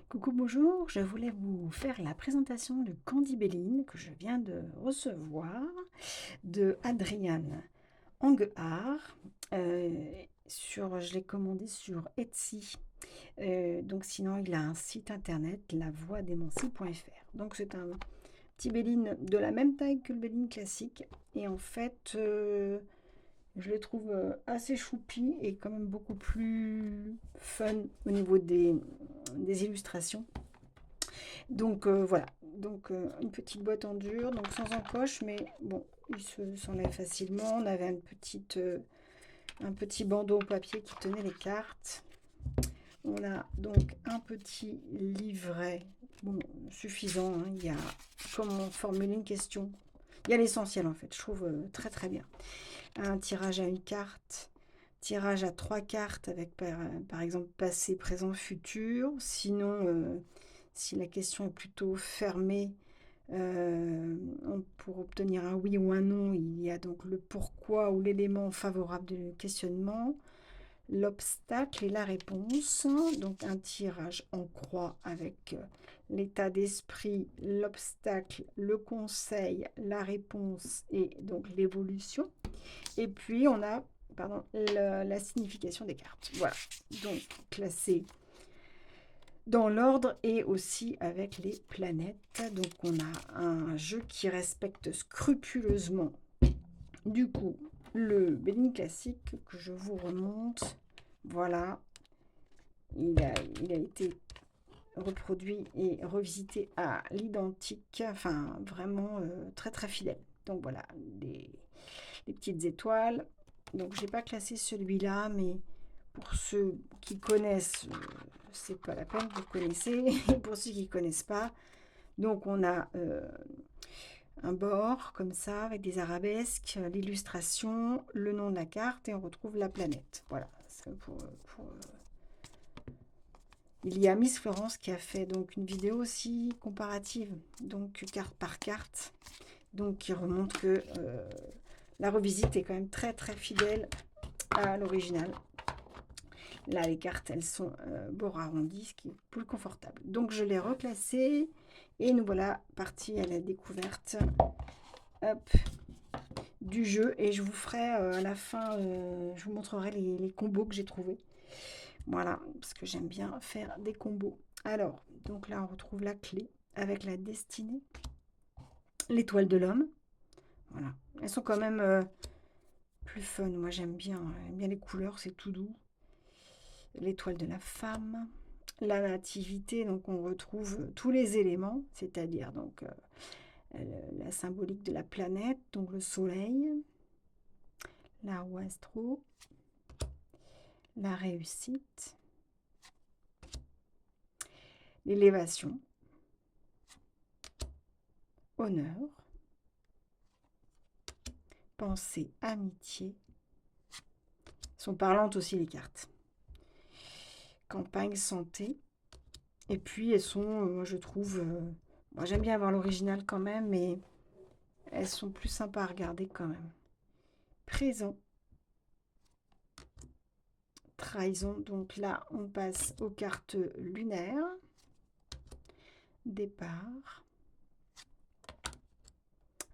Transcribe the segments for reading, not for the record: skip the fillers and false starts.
Coucou, bonjour, je voulais vous faire la présentation du Candy Béline que je viens de recevoir de Adriane Anguard. Je l'ai commandé sur Etsy. Donc sinon, il a un site internet, lavoidesmancy.fr. Donc c'est un petit Béline de la même taille que le Béline classique. Et en fait, je les trouve assez choupi et quand même beaucoup plus fun au niveau des illustrations. Donc voilà, donc une petite boîte en dur, donc sans encoche, mais bon, il s'enlève facilement. On avait un petit bandeau papier qui tenait les cartes. On a donc un petit livret, bon, suffisant, hein. Il y a comment formuler une question. Il y a l'essentiel en fait, je trouve très très bien. Un tirage à une carte, tirage à 3 cartes avec par exemple passé, présent, futur. Sinon, si la question est plutôt fermée, pour obtenir un oui ou un non, il y a donc le pourquoi ou l'élément favorable du questionnement, l'obstacle et la réponse. Donc un tirage en croix avec l'état d'esprit, l'obstacle, le conseil, la réponse et donc l'évolution. Et puis on a la signification des cartes. Voilà, donc classé dans l'ordre et aussi avec les planètes. Donc on a un jeu qui respecte scrupuleusement du coup le Béline classique que je vous remonte. Voilà, il a été reproduit et revisité à l'identique, enfin vraiment très très fidèle. Donc voilà, les petites étoiles. Donc j'ai pas classé celui-là, mais pour ceux qui connaissent, c'est pas la peine, vous connaissez. Et pour ceux qui connaissent pas, donc on a un bord comme ça avec des arabesques, l'illustration, le nom de la carte et on retrouve la planète. Voilà. Il y a Miss Florence qui a fait donc une vidéo aussi comparative, donc carte par carte, donc qui remonte que la revisite est quand même très très fidèle à l'original. Là, les cartes, elles sont bord arrondi, ce qui est plus confortable. Donc, je l'ai reclassé et nous voilà partis à la découverte, hop, du jeu. Et je vous ferai à la fin, je vous montrerai les combos que j'ai trouvés. Voilà, parce que j'aime bien faire des combos. Alors, donc là, on retrouve la clé avec la destinée, l'étoile de l'homme. Voilà, elles sont quand même plus fun. Moi, j'aime bien les couleurs, c'est tout doux. L'étoile de la femme, la nativité, donc on retrouve tous les éléments, c'est-à-dire donc la symbolique de la planète, donc le soleil, la roue astro, la réussite, l'élévation, honneur, pensée, amitié. Sont parlantes aussi les cartes. Campagne, santé. Et puis elles sont, moi je trouve, moi j'aime bien avoir l'original quand même, mais elles sont plus sympas à regarder quand même. Présent, trahison, donc là on passe aux cartes lunaires. Départ,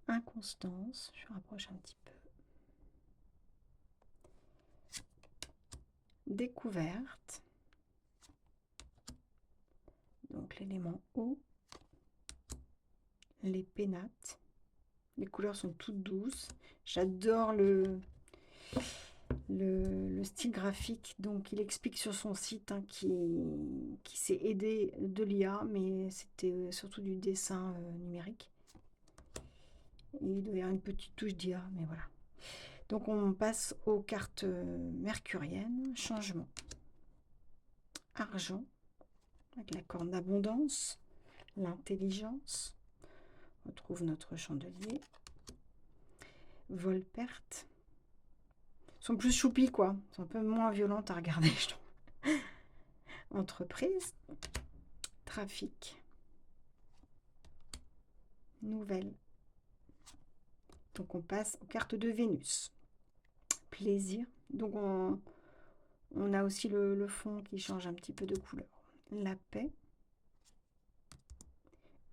inconstance, je rapproche un petit peu. Découverte, donc l'élément eau. Les pénates, les couleurs sont toutes douces. J'adore le style graphique, donc il explique sur son site hein, qui s'est aidé de l'IA, mais c'était surtout du dessin numérique. Et il doit y avoir une petite touche d'IA, mais voilà. Donc on passe aux cartes mercuriennes. Changement, argent, avec la corne d'abondance, l'intelligence, on retrouve notre chandelier, vol-perte, sont plus choupis quoi, sont un peu moins violentes à regarder je trouve. Entreprise, trafic, nouvelle. Donc on passe aux cartes de Vénus. Plaisir, donc on a aussi le fond qui change un petit peu de couleur. La paix,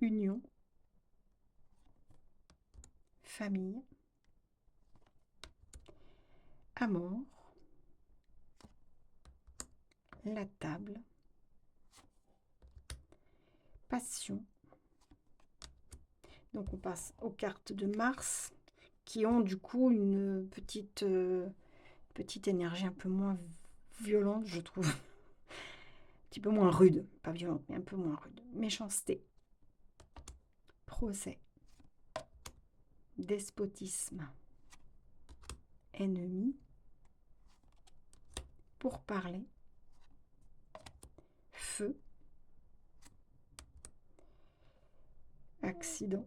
union, famille, amour, la table, passion. Donc on passe aux cartes de Mars qui ont du coup une petite énergie un peu moins violente, je trouve. Un petit peu moins rude, pas violente, mais un peu moins rude. Méchanceté, procès, despotisme, ennemi, pourparler, feu, accident.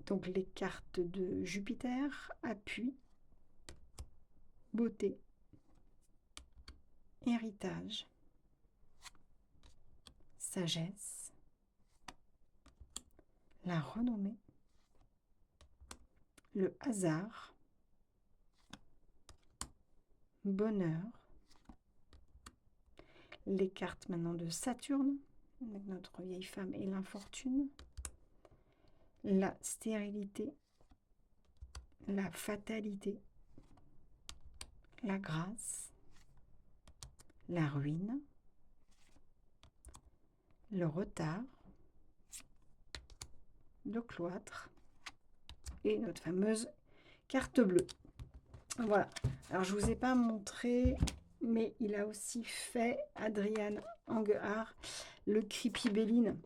Donc les cartes de Jupiter, appui, beauté, héritage, sagesse, la renommée, le hasard, bonheur. Les cartes maintenant de Saturne, avec notre vieille femme et l'infortune, la stérilité, la fatalité, la grâce, la ruine, le retard, le cloître et notre fameuse carte bleue. Voilà. Alors, je ne vous ai pas montré, mais il a aussi fait, Adrian Anguard, le Creepy Béline.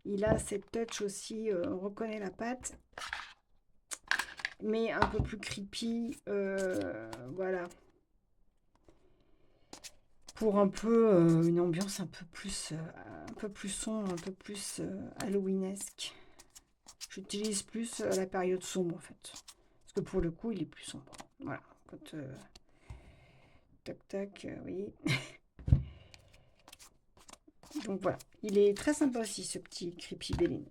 Il a cette touch aussi, on reconnaît la patte, mais un peu plus creepy. Voilà. Pour un peu une ambiance un peu plus sombre, un peu plus halloweenesque. J'utilise plus la période sombre en fait. Parce que pour le coup, il est plus sombre. Voilà. Quand, tac tac, oui. Donc voilà. Il est très sympa aussi ce petit Creepy Béline.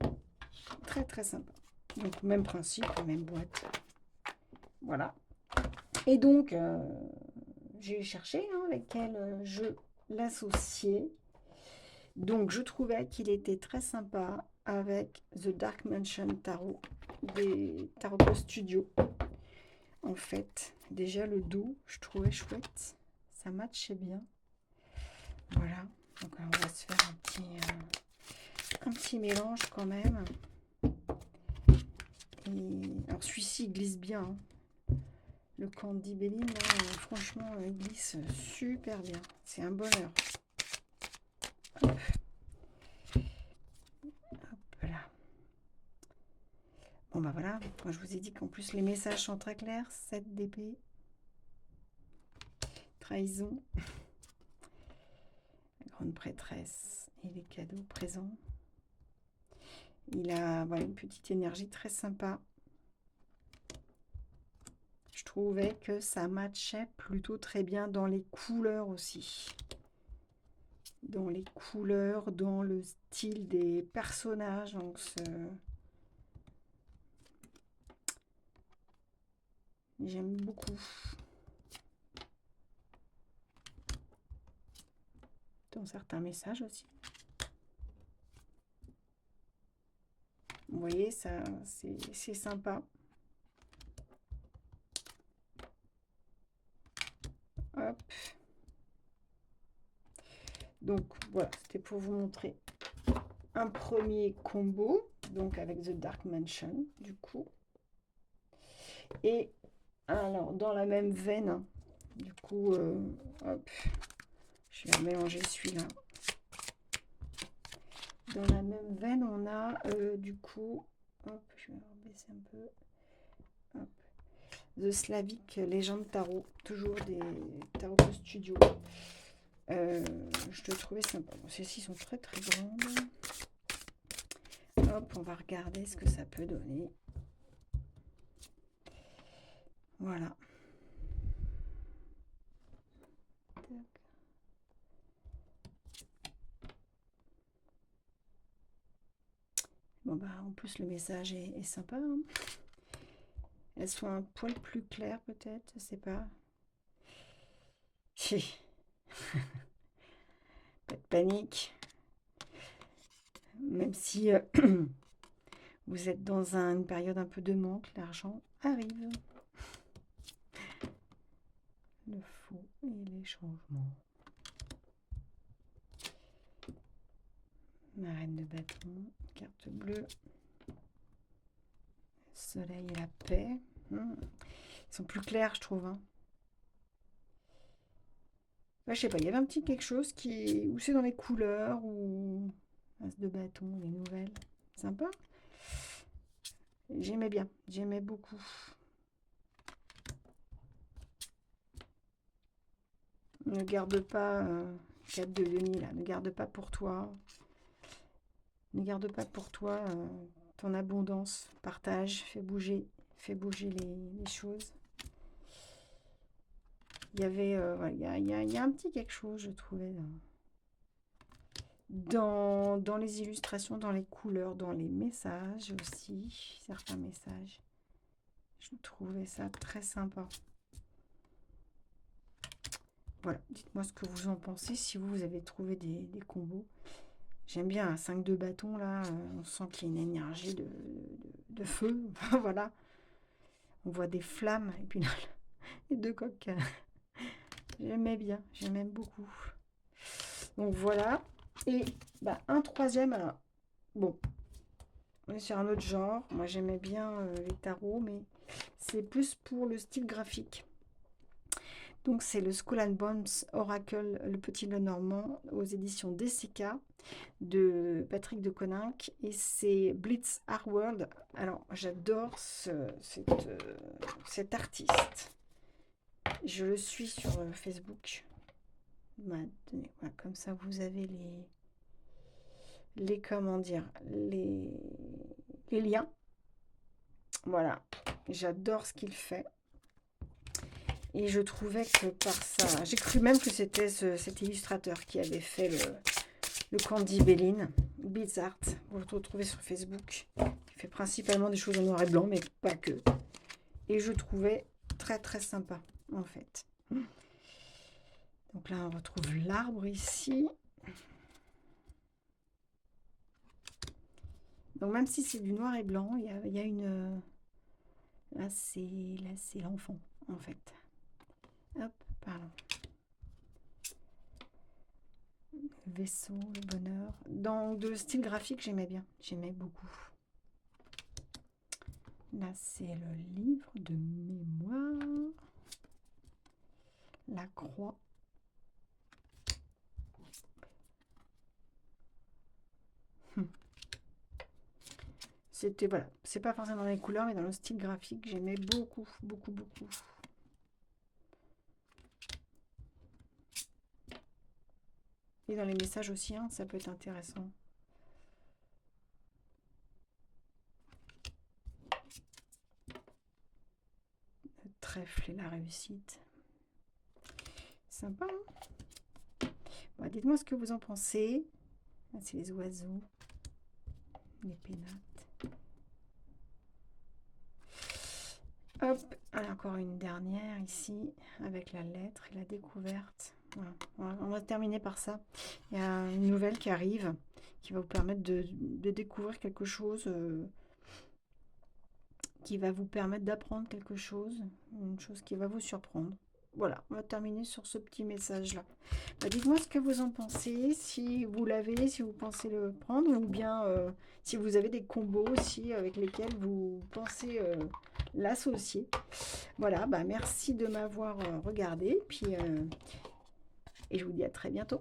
Très très sympa. Donc même principe, même boîte. Voilà. Et donc, j'ai cherché avec quel jeu l'associer. Donc, je trouvais qu'il était très sympa avec The Dark Mansion Tarot des Tarot Studio. En fait, déjà le dos, je trouvais chouette. Ça matchait bien. Voilà. Donc, on va se faire un petit mélange quand même. Et, alors, celui-ci glisse bien. Hein. Le Candy Béline, franchement, il glisse super bien. C'est un bonheur. Hop. Voilà. Bon, bah voilà. Moi, je vous ai dit qu'en plus, les messages sont très clairs. 7 d'épée. Trahison. La grande prêtresse et les cadeaux présents. Il a voilà, une petite énergie très sympa. Je trouvais que ça matchait plutôt très bien dans les couleurs aussi. Dans les couleurs, dans le style des personnages. Donc j'aime beaucoup. Dans certains messages aussi. Vous voyez, ça, c'est sympa. Hop. Donc, voilà, c'était pour vous montrer un premier combo, donc avec The Dark Mansion, du coup. Et alors, dans la même veine, du coup, hop, je vais mélanger celui-là. Dans la même veine, on a du coup, hop, je vais baisser un peu, hop, The Slavic Legend Tarot, toujours des Tarot Studio. Je le trouvais sympa. Bon, celles-ci sont très très grandes. Hop, on va regarder ce que ça peut donner. Voilà. Bon bah en plus le message est sympa. Hein. Elles sont un poil plus claires peut-être, je sais pas. Pas de panique. Même si vous êtes dans une période un peu de manque, l'argent arrive. Le faux et les changements. La reine de bâton, carte bleue. Soleil et la paix. Ils sont plus clairs, je trouve. Hein. Ouais, je sais pas, il y avait un petit quelque chose qui... Ou c'est dans les couleurs, ou... As de bâton, les nouvelles. Sympa. J'aimais bien, j'aimais beaucoup. Ne garde pas, 4 de Denis là, ne garde pas pour toi. Ne garde pas pour toi ton abondance. Partage, fais bouger les choses. Il y avait, il y a un petit quelque chose, je trouvais, dans les illustrations, dans les couleurs, dans les messages aussi, certains messages. Je trouvais ça très sympa. Voilà, dites-moi ce que vous en pensez, si vous avez trouvé des combos. J'aime bien un 5 de bâton, là, on sent qu'il y a une énergie de feu, voilà. On voit des flammes, et puis là, les deux coques, j'aimais bien, j'aimais beaucoup. Donc voilà, et bah, un troisième, alors, bon, on est sur un autre genre, moi j'aimais bien les tarots, mais c'est plus pour le style graphique. Donc c'est le Skull and Bones Oracle, le petit Lenormand, aux éditions DCK, de Patrick de Coninck, et c'est Blitz Art World. Alors j'adore cet artiste. Je le suis sur Facebook. Bah, tenez, voilà, comme ça vous avez comment dire, les liens. Voilà, j'adore ce qu'il fait. Et je trouvais que par ça, j'ai cru même que c'était cet illustrateur qui avait fait le Candy Bellin, Beats Art. Vous le retrouvez sur Facebook. Il fait principalement des choses en noir et blanc, mais pas que. Et je trouvais très très sympa, en fait. Donc là, on retrouve l'arbre ici. Donc même si c'est du noir et blanc, il y a une... Là, c'est l'enfant, en fait. Hop, pardon. Le vaisseau, le bonheur. Dans le style graphique, j'aimais bien. J'aimais beaucoup. Là, c'est le livre de mémoire. La croix. C'était, voilà, c'est pas forcément dans les couleurs, mais dans le style graphique, j'aimais beaucoup, beaucoup, beaucoup. Et dans les messages aussi, hein, ça peut être intéressant. Le trèfle et la réussite. Sympa, hein. Bon, dites-moi ce que vous en pensez. C'est les oiseaux, les pénates. Hop, alors encore une dernière ici, avec la lettre et la découverte. Voilà. On va terminer par ça. Il y a une nouvelle qui arrive, qui va vous permettre de découvrir quelque chose, qui va vous permettre d'apprendre quelque chose, une chose qui va vous surprendre. Voilà, on va terminer sur ce petit message-là. Bah, dites-moi ce que vous en pensez, si vous l'avez, si vous pensez le prendre, ou bien si vous avez des combos aussi avec lesquels vous pensez l'associer. Voilà, bah merci de m'avoir regardé, puis et je vous dis à très bientôt.